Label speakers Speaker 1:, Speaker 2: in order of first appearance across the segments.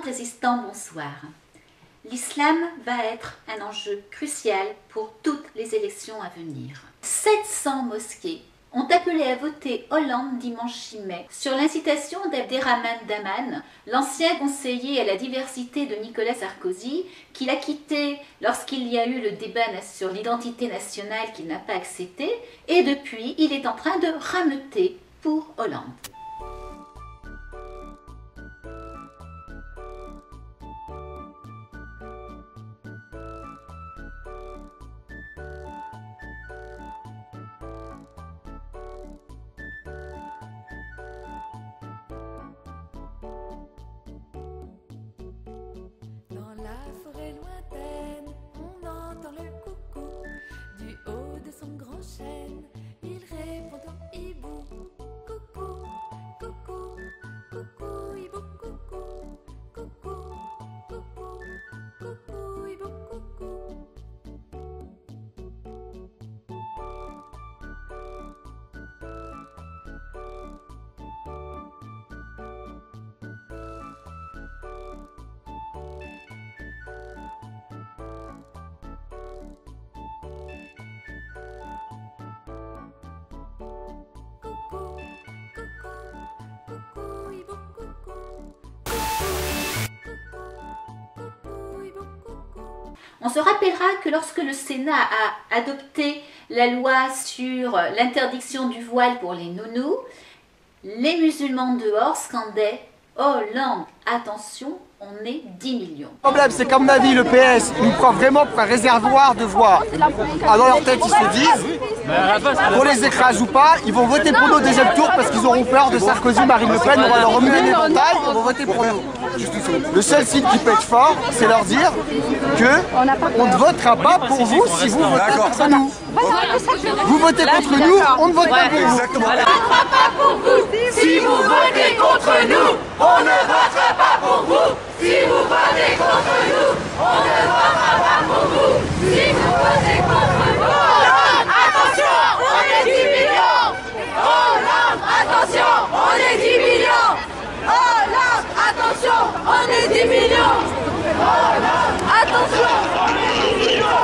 Speaker 1: Résistants, bonsoir. L'islam va être un enjeu crucial pour toutes les élections à venir. 700 mosquées ont appelé à voter Hollande dimanche 6 mai sur l'incitation d'Abderrahmane Daman, l'ancien conseiller à la diversité de Nicolas Sarkozy, qu'il a quitté lorsqu'il y a eu le débat sur l'identité nationale qu'il n'a pas accepté, et depuis il est en train de rameuter pour Hollande.
Speaker 2: Dans la forêt lointaine, on entend le coucou. Du haut de son grand chêne, il répond au hibou. Coucou, coucou, coucou, hibou, coucou. Coucou, coucou, coucou, hibou, coucou.
Speaker 1: On se rappellera que lorsque le Sénat a adopté la loi sur l'interdiction du voile pour les nounous, les musulmans dehors scandaient « Hollande, attention, on est 10 millions ».
Speaker 3: Le problème, c'est qu'à mon avis, le PS, il nous prend vraiment pour un réservoir de voix. Alors, dans leur tête, ils se disent, qu'on les écrase ou pas, ils vont voter pour nous au deuxième tour parce qu'ils auront peur de Sarkozy, Marine Le Pen, on va leur remuer les montagnes, ils vont voter pour nous. Le seul signe qui peut être fort, c'est leur dire qu'on ne votera pas pour vous si vous votez contre nous. Vous votez contre nous, on ne vote pas pour vous.
Speaker 4: On ne votera pas pour vous si vous votez contre nous. On ne votera pas pour vous si vous votez contre nous. On ne votera pas pour vous si vous votez contre nous. Hollande, attention, on est 10 millions. Hollande, attention, on est 10 millions. Hollande, attention, on est 10 millions. Hollande, attention, on est 10 millions.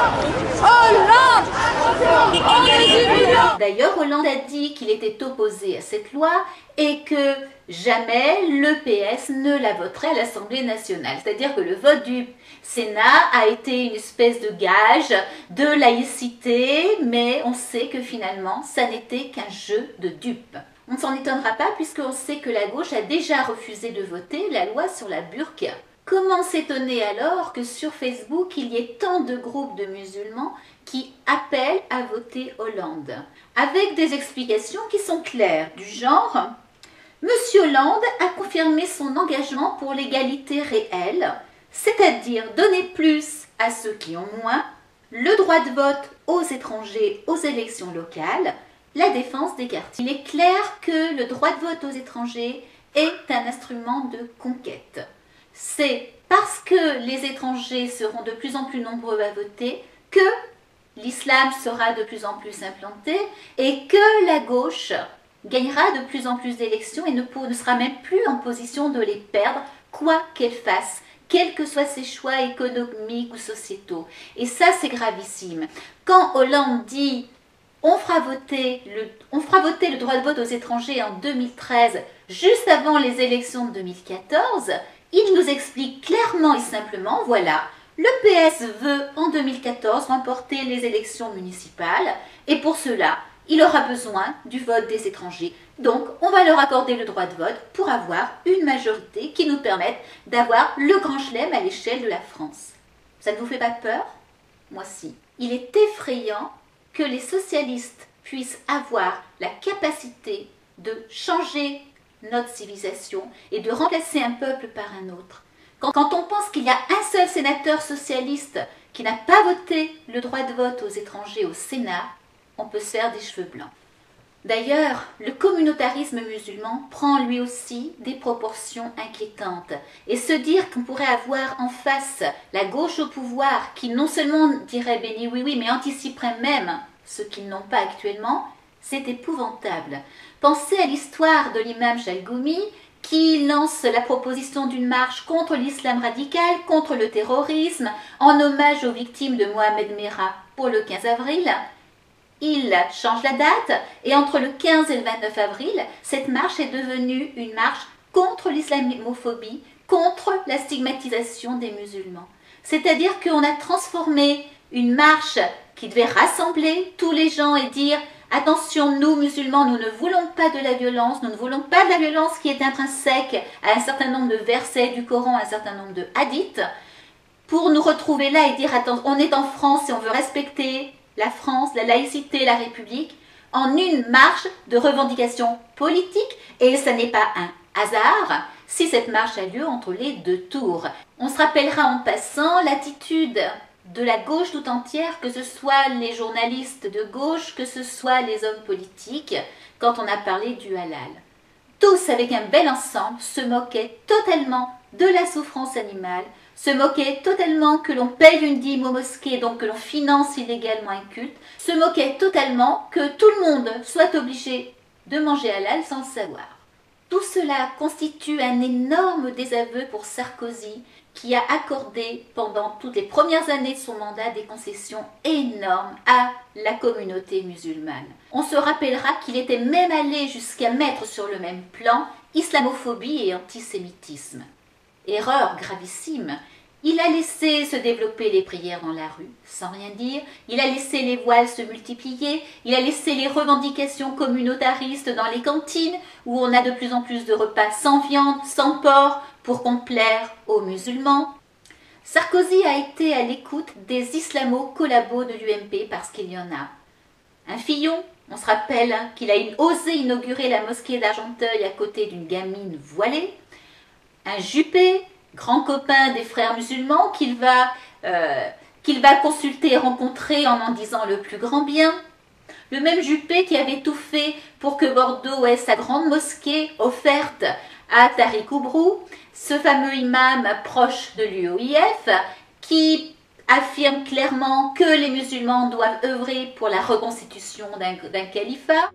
Speaker 4: Hollande, attention, on est 10 millions.
Speaker 1: D'ailleurs, Hollande a dit qu'il était opposé à cette loi et que jamais le PS ne la voterait à l'Assemblée nationale. C'est-à-dire que le vote du Sénat a été une espèce de gage de laïcité, mais on sait que finalement, ça n'était qu'un jeu de dupes. On ne s'en étonnera pas puisqu'on sait que la gauche a déjà refusé de voter la loi sur la burqa. Comment s'étonner alors que sur Facebook, il y ait tant de groupes de musulmans qui appellent à voter Hollande, avec des explications qui sont claires, du genre « Monsieur Hollande a confirmé son engagement pour l'égalité réelle, c'est-à-dire donner plus à ceux qui ont moins, le droit de vote aux étrangers aux élections locales, la défense des quartiers. » Il est clair que le droit de vote aux étrangers est un instrument de conquête. C'est parce que les étrangers seront de plus en plus nombreux à voter que l'islam sera de plus en plus implanté et que la gauche gagnera de plus en plus d'élections et ne sera même plus en position de les perdre, quoi qu'elle fasse, quels que soient ses choix économiques ou sociétaux. Et ça, c'est gravissime. Quand Hollande dit on fera voter le droit de vote aux étrangers en 2013, juste avant les élections de 2014, il nous explique clairement et simplement, voilà, le PS veut en 2014 remporter les élections municipales et pour cela, il aura besoin du vote des étrangers. Donc, on va leur accorder le droit de vote pour avoir une majorité qui nous permette d'avoir le grand chelem à l'échelle de la France. Ça ne vous fait pas peur? Moi si. Il est effrayant que les socialistes puissent avoir la capacité de changer notre civilisation et de remplacer un peuple par un autre. Quand on pense qu'il y a un seul sénateur socialiste qui n'a pas voté le droit de vote aux étrangers au Sénat, on peut se faire des cheveux blancs. D'ailleurs, le communautarisme musulman prend lui aussi des proportions inquiétantes. Et se dire qu'on pourrait avoir en face la gauche au pouvoir qui non seulement dirait béni oui oui, mais anticiperait même ce qu'ils n'ont pas actuellement, c'est épouvantable. Pensez à l'histoire de l'imam Chalgoumi qui lance la proposition d'une marche contre l'islam radical, contre le terrorisme, en hommage aux victimes de Mohamed Merah pour le 15 avril. Il change la date et entre le 15 et le 29 avril, cette marche est devenue une marche contre l'islamophobie, contre la stigmatisation des musulmans. C'est-à-dire qu'on a transformé une marche qui devait rassembler tous les gens et dire « Attention, nous musulmans, nous ne voulons pas de la violence, nous ne voulons pas de la violence qui est intrinsèque à un certain nombre de versets du Coran, à un certain nombre de hadiths, pour nous retrouver là et dire « Attends, on est en France et on veut respecter la France, la laïcité, la République, en une marche de revendication politique, et ça n'est pas un hasard si cette marche a lieu entre les deux tours. » On se rappellera en passant l'attitude de la gauche tout entière, que ce soit les journalistes de gauche, que ce soit les hommes politiques, quand on a parlé du halal. Tous, avec un bel ensemble, se moquaient totalement de la souffrance animale, se moquaient totalement que l'on paye une dîme aux mosquées, donc que l'on finance illégalement un culte, se moquaient totalement que tout le monde soit obligé de manger halal sans le savoir. Tout cela constitue un énorme désaveu pour Sarkozy, qui a accordé pendant toutes les premières années de son mandat des concessions énormes à la communauté musulmane. On se rappellera qu'il était même allé jusqu'à mettre sur le même plan islamophobie et antisémitisme. Erreur gravissime. Il a laissé se développer les prières dans la rue, sans rien dire. Il a laissé les voiles se multiplier. Il a laissé les revendications communautaristes dans les cantines, où on a de plus en plus de repas sans viande, sans porc, pour complaire aux musulmans. Sarkozy a été à l'écoute des islamo-collabos de l'UMP parce qu'il y en a. Un Fillon, on se rappelle qu'il a osé inaugurer la mosquée d'Argenteuil à côté d'une gamine voilée. Un Juppé, grand copain des frères musulmans, qu'il va consulter et rencontrer en disant le plus grand bien. Le même Juppé qui avait tout fait pour que Bordeaux ait sa grande mosquée offerte à Tariq Oubrou, ce fameux imam proche de l'UOIF, qui affirme clairement que les musulmans doivent œuvrer pour la reconstitution d'un califat.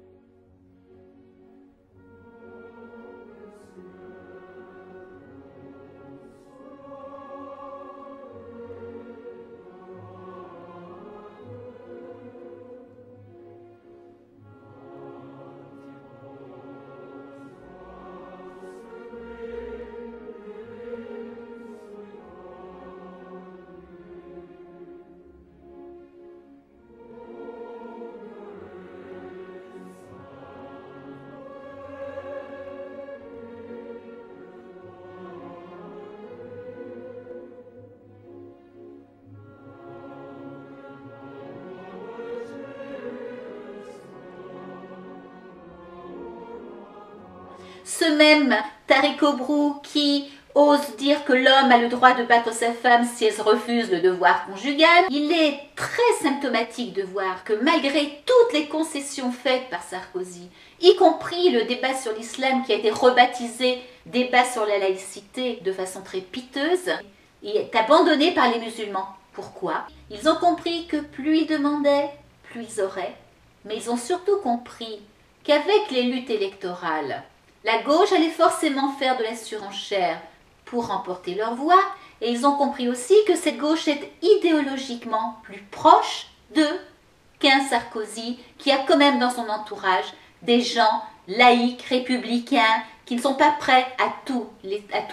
Speaker 1: Ce même Tariq Oubrou qui ose dire que l'homme a le droit de battre sa femme si elle refuse le devoir conjugal. Il est très symptomatique de voir que malgré toutes les concessions faites par Sarkozy, y compris le débat sur l'islam qui a été rebaptisé débat sur la laïcité de façon très piteuse, il est abandonné par les musulmans. Pourquoi? Ils ont compris que plus ils demandaient, plus ils auraient, mais ils ont surtout compris qu'avec les luttes électorales, la gauche allait forcément faire de la surenchère pour remporter leur voix, et ils ont compris aussi que cette gauche est idéologiquement plus proche d'eux qu'un Sarkozy qui a quand même dans son entourage des gens laïcs, républicains, qui ne sont pas prêts à tout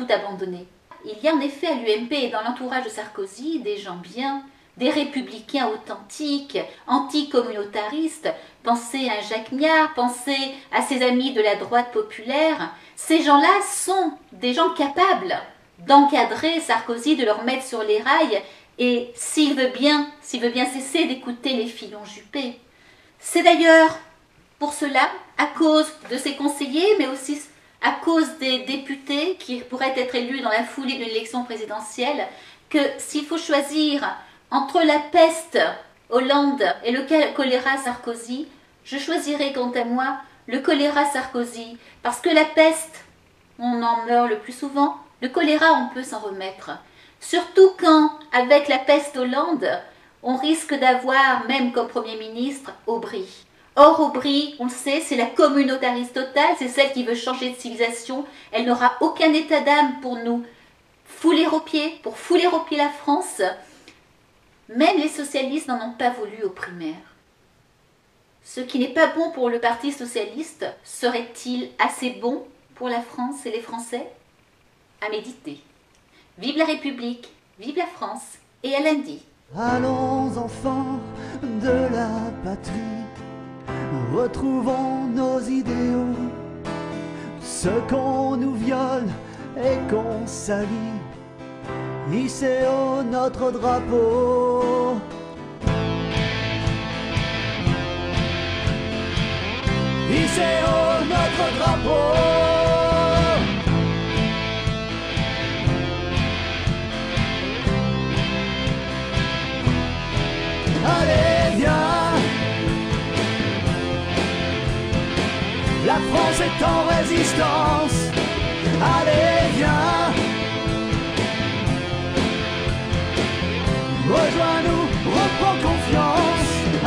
Speaker 1: abandonner. Il y a en effet à l'UMP et dans l'entourage de Sarkozy des gens bien, des républicains authentiques, anticommunautaristes. Pensez à Jacques Miard, pensez à ses amis de la droite populaire. Ces gens-là sont des gens capables d'encadrer Sarkozy, de le remettre sur les rails, et s'il veut bien cesser d'écouter les Fillon Juppé. C'est d'ailleurs pour cela, à cause de ses conseillers, mais aussi à cause des députés qui pourraient être élus dans la foulée d'une élection présidentielle, que s'il faut choisir entre la peste Hollande et le choléra Sarkozy, Je choisirai quant à moi le choléra Sarkozy, parce que la peste, on en meurt le plus souvent, le choléra on peut s'en remettre. Surtout quand, avec la peste Hollande, on risque d'avoir, même comme Premier ministre, Aubry. Or, Aubry, on le sait, c'est la communautariste totale, c'est celle qui veut changer de civilisation. Elle n'aura aucun état d'âme pour nous fouler aux pieds, pour fouler aux pieds la France. Même les socialistes n'en ont pas voulu aux primaires. Ce qui n'est pas bon pour le Parti socialiste serait-il assez bon pour la France et les Français? À méditer. Vive la République, vive la France et à lundi.
Speaker 5: Allons enfants de la patrie, retrouvons nos idéaux, ce qu'on nous viole et qu'on salit, hissez haut notre drapeau. Hissez haut notre drapeau. Allez, viens. La France est en résistance. Allez.